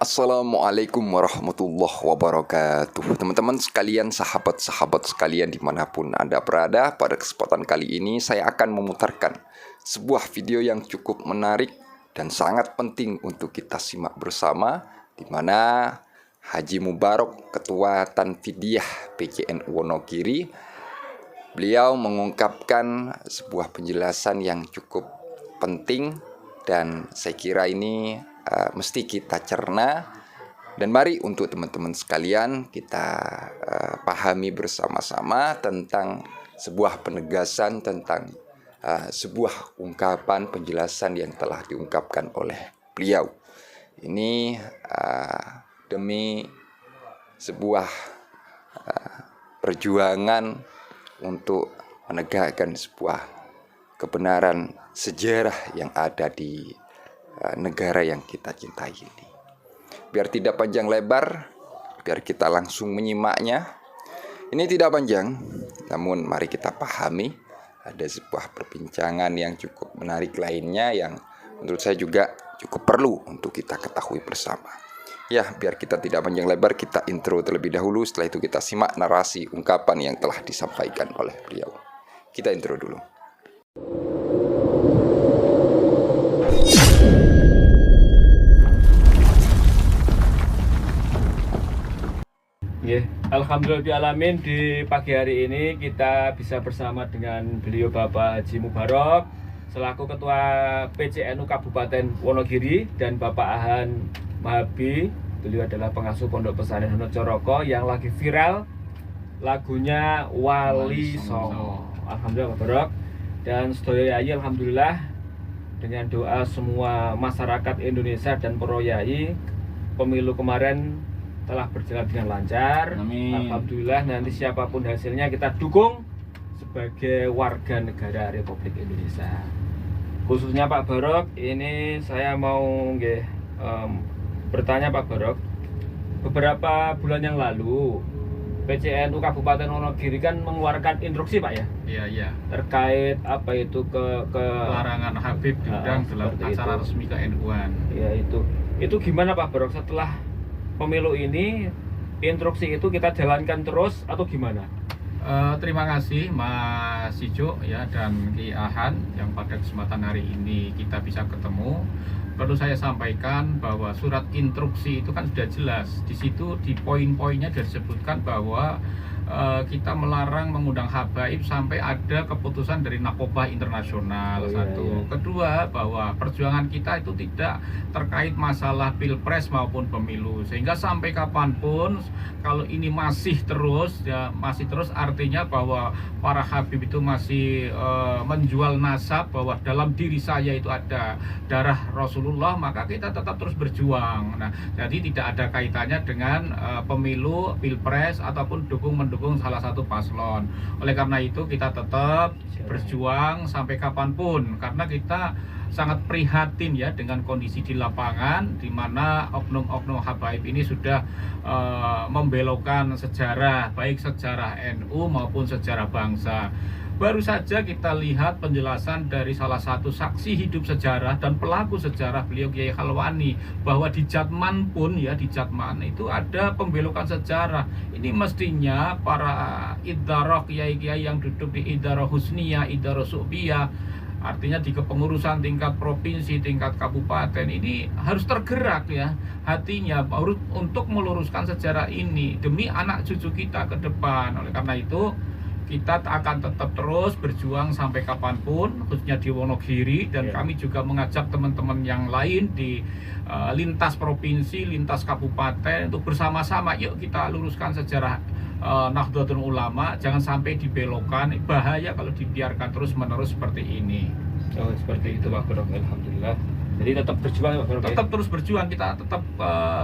Assalamualaikum warahmatullahi wabarakatuh. Teman-teman sekalian, sahabat-sahabat sekalian dimanapun Anda berada, pada kesempatan kali ini saya akan memutarkan sebuah video yang cukup menarik dan sangat penting untuk kita simak bersama, di mana Haji Mubarok, Ketua Tanfidiyah PCNU Wonogiri, beliau mengungkapkan sebuah penjelasan yang cukup penting dan saya kira ini mesti kita cerna, dan mari untuk teman-teman sekalian kita pahami bersama-sama tentang sebuah penegasan tentang sebuah ungkapan penjelasan yang telah diungkapkan oleh beliau. Ini demi sebuah perjuangan untuk menegakkan sebuah kebenaran sejarah yang ada di negara yang kita cintai ini. Biar tidak panjang lebar, biar kita langsung menyimaknya. Ini tidak panjang, namun mari kita pahami. Ada sebuah perbincangan yang cukup menarik lainnya yang menurut saya juga cukup perlu untuk kita ketahui bersama. Ya, biar kita tidak panjang lebar, kita intro terlebih dahulu. Setelah itu kita simak narasi ungkapan yang telah disampaikan oleh beliau. Kita intro dulu. Alhamdulillahirrahmanirrahim, di pagi hari ini kita bisa bersama dengan beliau Bapak Haji Mubarok selaku Ketua PCNU Kabupaten Wonogiri, dan Bapak Ahan Mahabi, beliau adalah pengasuh Pondok Pesantren Wonocoroko yang lagi viral lagunya Wali Songo. Alhamdulillah Pak Barok dan sedaya yai, alhamdulillah dengan doa semua masyarakat Indonesia dan para yai, pemilu kemarin telah berjalan dengan lancar. Amin. Alhamdulillah, nanti siapapun hasilnya kita dukung sebagai warga negara Republik Indonesia. Khususnya Pak Barok, ini saya mau bertanya Pak Barok. Beberapa bulan yang lalu PCNU Kabupaten Wonogiri kan mengeluarkan instruksi Pak ya? Iya. Terkait apa itu ke larangan Habib diundang dalam acara resmi ke-NU-an. Ya itu gimana Pak Barok, setelah pemilu ini instruksi itu kita jalankan terus atau gimana? Terima kasih Mas Sijo ya dan Ki Ahan yang pada kesempatan hari ini kita bisa ketemu. Perlu saya sampaikan bahwa surat instruksi itu kan sudah jelas. Di situ di poin-poinnya disebutkan bahwa kita melarang mengundang habaib sampai ada keputusan dari Nakobah Internasional. Satu. Kedua, bahwa perjuangan kita itu tidak terkait masalah pilpres maupun pemilu, sehingga sampai kapanpun kalau ini masih terus artinya bahwa para habib itu masih menjual nasab bahwa dalam diri saya itu ada darah Rasulullah, maka kita tetap terus berjuang. Nah, jadi tidak ada kaitannya dengan pemilu, pilpres ataupun mendukung salah satu paslon. Oleh karena itu kita tetap berjuang sampai kapanpun, karena kita sangat prihatin ya dengan kondisi di lapangan, di mana oknum-oknum habaib ini sudah membelokkan sejarah, baik sejarah NU maupun sejarah bangsa. Baru saja kita lihat penjelasan dari salah satu saksi hidup sejarah dan pelaku sejarah, beliau Kiai Khalwani, bahwa di Jatman pun ya, di Jatman itu ada pembelokan sejarah. Ini mestinya para idarah kiai-kiai yang duduk di idarah husniyah, idarah su'biyah, artinya di kepengurusan tingkat provinsi, tingkat kabupaten, ini harus tergerak ya hatinya untuk meluruskan sejarah ini demi anak cucu kita ke depan. Oleh karena itu kita akan tetap terus berjuang sampai kapanpun, khususnya di Wonogiri, dan kami juga mengajak teman-teman yang lain di lintas provinsi, lintas kabupaten untuk bersama-sama yuk kita luruskan sejarah Nahdlatul Ulama, jangan sampai dibelokkan. Bahaya kalau dibiarkan terus-menerus seperti ini. Oh, seperti itu Pak Barok, alhamdulillah. Jadi tetap berjuang Pak Barok. Tetap terus berjuang, kita tetap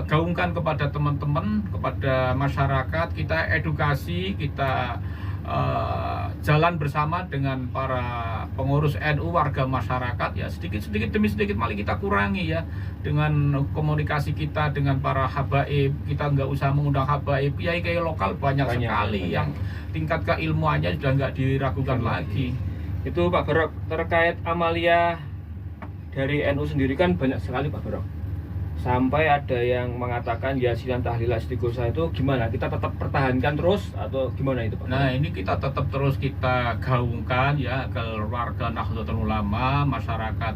gaungkan kepada teman-teman, kepada masyarakat, kita edukasi, kita jalan bersama dengan para pengurus NU, warga masyarakat ya, sedikit demi sedikit mari kita kurangi ya dengan komunikasi kita dengan para habaib. Kita nggak usah mengundang habaib, kiai-kiai lokal banyak sekali yang tingkat keilmuannya sudah nggak diragukan lagi. Itu Pak Barok, terkait amalia dari NU sendiri kan banyak sekali Pak Barok. sampai ada yang mengatakan yasinan tahlil istighosah itu gimana? Kita tetap pertahankan terus atau gimana itu Pak? Nah, ini kita tetap terus kita gaungkan ya agar warga Nahdlatul Ulama, masyarakat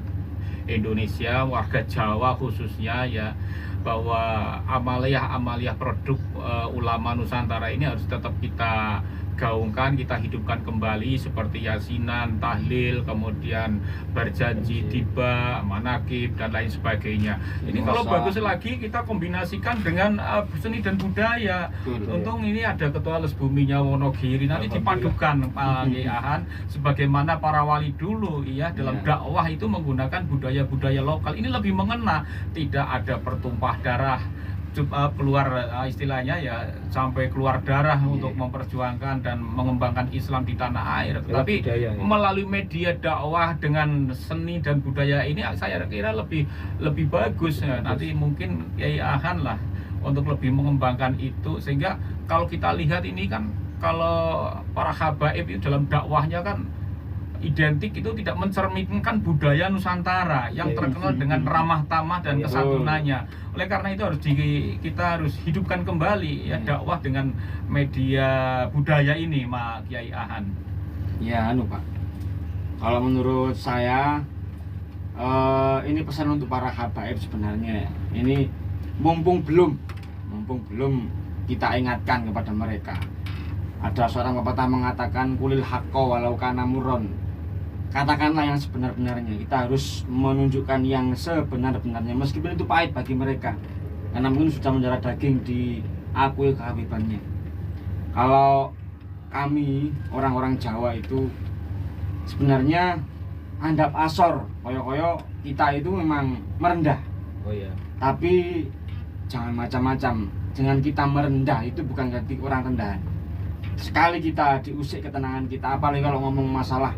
Indonesia, warga Jawa khususnya ya, bahwa amaliyah produk ulama Nusantara ini harus tetap kita gaungkan, kita hidupkan kembali seperti yasinan, tahlil, kemudian berjanji, tiba, manakib dan lain sebagainya. Ini kalau bagus lagi kita kombinasikan dengan seni dan budaya. Untung ini ada ketua les buminya Wonogiri, nanti dipadukan Pak Kiai Ahan sebagaimana para wali dulu ya dalam dakwah itu menggunakan budaya-budaya lokal. Ini lebih mengena, tidak ada pertumpah darah keluar istilahnya ya sampai keluar darah untuk memperjuangkan dan mengembangkan Islam di tanah air. Tapi melalui media dakwah dengan seni dan budaya ini saya kira lebih bagus ya. Nanti mungkin Kiai Ahan lah untuk lebih mengembangkan itu, sehingga kalau kita lihat ini kan kalau para habaib itu dalam dakwahnya kan identik itu tidak mencerminkan budaya Nusantara yang terkenal dengan ramah tamah dan kesantunannya. Oleh karena itu kita harus hidupkan kembali ya dakwah dengan media budaya ini, Mak Kiai Ahan. Ya, Pak. Kalau menurut saya ini pesan untuk para habaib sebenarnya. Ini mumpung belum kita ingatkan kepada mereka. Ada seorang pepatah mengatakan kulil haqqo walau kana murron. Katakanlah yang sebenar-benarnya. Kita harus menunjukkan yang sebenar-benarnya meskipun itu pahit bagi mereka, karena mungkin sudah mendarah daging diakui kehabibannya. Kalau kami orang-orang Jawa itu sebenarnya andap asor, koyo-koyo kita itu memang merendah. Oh iya. Tapi jangan macam-macam. Dengan kita merendah itu bukan berarti orang rendahan. Sekali kita diusik ketenangan kita, apalagi kalau ngomong masalah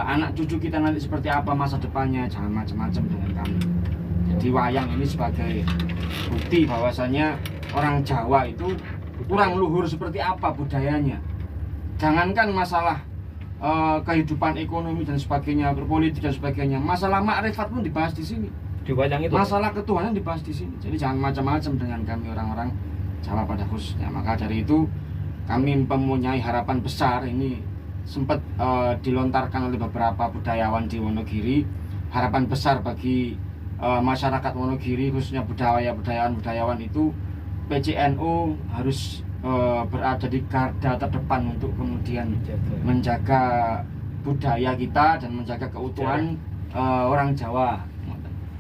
anak cucu kita nanti seperti apa masa depannya, jangan macam-macam dengan kami. Jadi wayang ini sebagai bukti bahwasanya orang Jawa itu kurang luhur seperti apa budayanya. Jangankan masalah kehidupan ekonomi dan sebagainya, berpolitik dan sebagainya, masalah makrifat pun dibahas di sini. Di wayang itu. Masalah ketuhanan dibahas di sini. Jadi jangan macam-macam dengan kami orang-orang Jawa pada khususnya. Maka dari itu kami mempunyai harapan besar, ini sempat dilontarkan oleh beberapa budayawan di Wonogiri, harapan besar bagi masyarakat Wonogiri khususnya budayawan itu PCNU harus berada di garda terdepan untuk kemudian menjaga budaya kita dan menjaga keutuhan orang Jawa.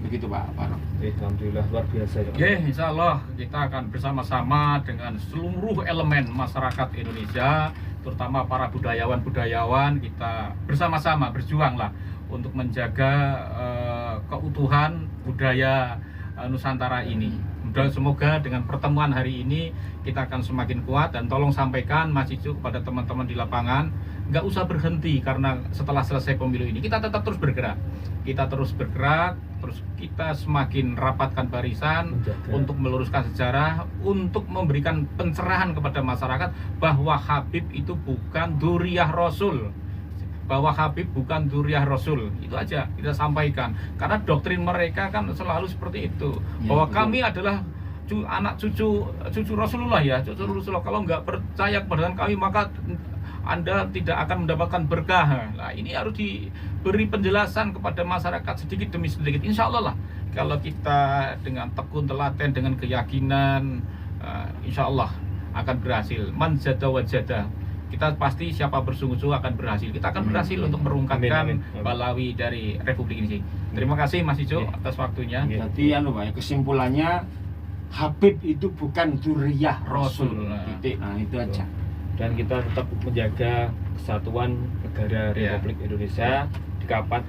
Begitu Pak Farok. Alhamdulillah luar biasa. Oke, insya Allah kita akan bersama-sama dengan seluruh elemen masyarakat Indonesia, terutama para budayawan kita bersama-sama berjuanglah untuk menjaga keutuhan budaya Nusantara ini. Dan semoga dengan pertemuan hari ini kita akan semakin kuat, dan tolong sampaikan Mas Icu kepada teman-teman di lapangan, nggak usah berhenti karena setelah selesai pemilu ini kita tetap terus bergerak. Kita terus bergerak, terus kita semakin rapatkan barisan untuk meluruskan sejarah, untuk memberikan pencerahan kepada masyarakat bahwa Habib itu bukan dzurriyyah Rasul. Bahwa Habib bukan dzurriyyah Rasul. Itu aja kita sampaikan. Karena doktrin mereka kan selalu seperti itu. Bahwa kami adalah anak cucu Rasulullah ya, cucu Rasulullah. Kalau nggak percaya kepada kami maka Anda tidak akan mendapatkan berkah. Nah, ini harus diberi penjelasan kepada masyarakat sedikit demi sedikit. Insya Allah lah, kalau kita dengan tekun telaten, dengan keyakinan, insya Allah akan berhasil. Man jada wajada. Kita pasti siapa bersungguh-sungguh akan berhasil. Kita akan berhasil untuk merungkatkan balawi dari Republik ini. Terima kasih Mas Ijo atas waktunya. Jadi Pak, kesimpulannya Habib itu bukan dzurriyyah Rasul. Titik. Nah, itu aja. Dan kita tetap menjaga kesatuan negara Republik Indonesia.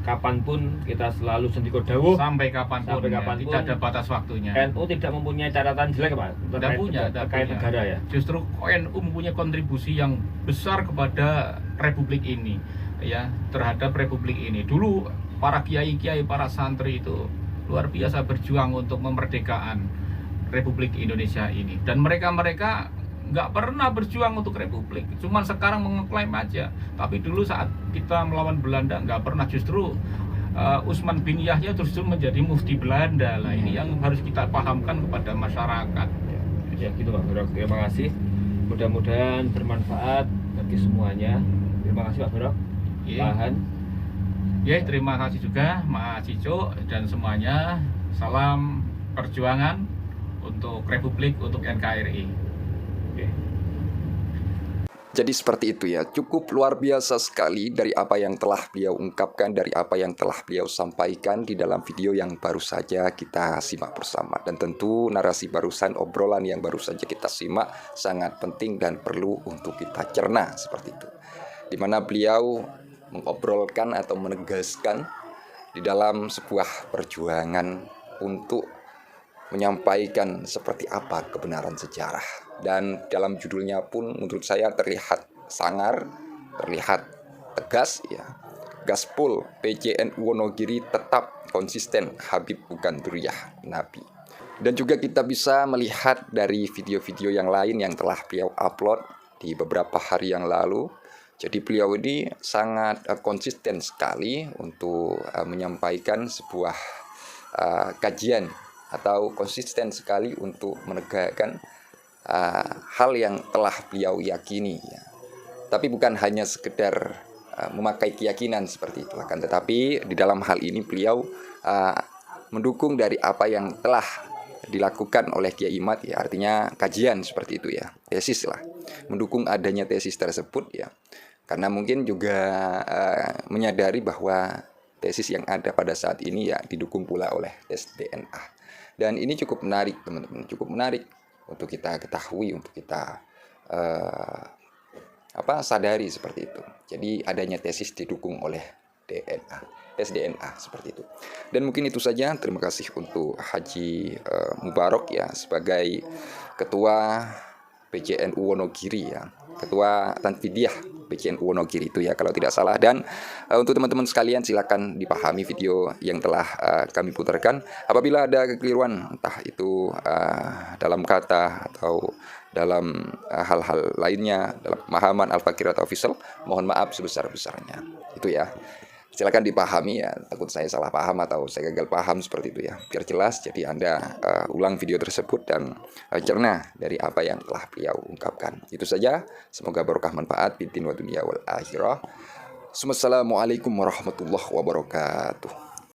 Kapanpun kita selalu sendiko dawuh sampai kapanpun, tidak ada batas waktunya. NU tidak mempunyai catatan jelek Pak terkait negara ya. Justru NU mempunyai kontribusi yang besar kepada Republik ini ya, terhadap Republik ini. Dulu para kiai-kiai, para santri itu luar biasa berjuang untuk memerdekakan Republik Indonesia ini, dan mereka nggak pernah berjuang untuk Republik, cuman sekarang mengeklaim aja. Tapi dulu saat kita melawan Belanda nggak pernah, justru Utsman bin Yahya justru menjadi mufti Belanda. Lah ini yang harus kita pahamkan kepada masyarakat. Ya gitu Pak Barok, terima kasih. Mudah-mudahan bermanfaat bagi semuanya. Terima kasih Pak Barok. Iya. Pak Han. Ya, terima kasih juga Mas Cico dan semuanya. Salam perjuangan untuk Republik, untuk NKRI. Oke. Jadi seperti itu ya, cukup luar biasa sekali dari apa yang telah beliau ungkapkan, dari apa yang telah beliau sampaikan di dalam video yang baru saja kita simak bersama. Dan tentu narasi barusan, obrolan yang baru saja kita simak sangat penting dan perlu untuk kita cerna seperti itu. Di mana beliau mengobrolkan atau menegaskan di dalam sebuah perjuangan untuk menyampaikan seperti apa kebenaran sejarah. Dan dalam judulnya pun menurut saya terlihat sangar, terlihat tegas ya. Gaspol PCNU Wonogiri tetap konsisten, Habib bukan dzurriyyah Nabi. Dan juga kita bisa melihat dari video-video yang lain yang telah beliau upload di beberapa hari yang lalu. Jadi beliau ini sangat konsisten sekali untuk menyampaikan sebuah kajian, atau konsisten sekali untuk menegakkan hal yang telah beliau yakini ya. Tapi bukan hanya sekedar memakai keyakinan seperti itu, akan tetapi di dalam hal ini beliau mendukung dari apa yang telah dilakukan oleh Kiai Imad ya, artinya kajian seperti itu ya, tesis lah, mendukung adanya tesis tersebut ya, karena mungkin juga menyadari bahwa tesis yang ada pada saat ini ya didukung pula oleh tes DNA. Dan ini cukup menarik teman-teman, cukup menarik untuk kita ketahui, untuk kita sadari seperti itu. Jadi adanya tesis didukung oleh DNA, tes DNA seperti itu. Dan mungkin itu saja. Terima kasih untuk Haji Mubarok ya sebagai Ketua PCNU Wonogiri ya, Ketua Tanfidiyah PCNU Wonogiri itu ya kalau tidak salah. Dan untuk teman-teman sekalian silakan dipahami video yang telah kami putarkan. Apabila ada kekeliruan entah itu dalam kata atau dalam hal-hal lainnya dalam pemahaman Al-Fakir atau Official, mohon maaf sebesar-besarnya. Itu ya. Silakan dipahami ya, takut saya salah paham atau saya gagal paham seperti itu ya. Biar jelas, jadi Anda ulang video tersebut dan cerna dari apa yang telah beliau ungkapkan. Itu saja, semoga barokah manfaat bidin wa dunia wal akhirah. Assalamualaikum warahmatullahi wabarakatuh.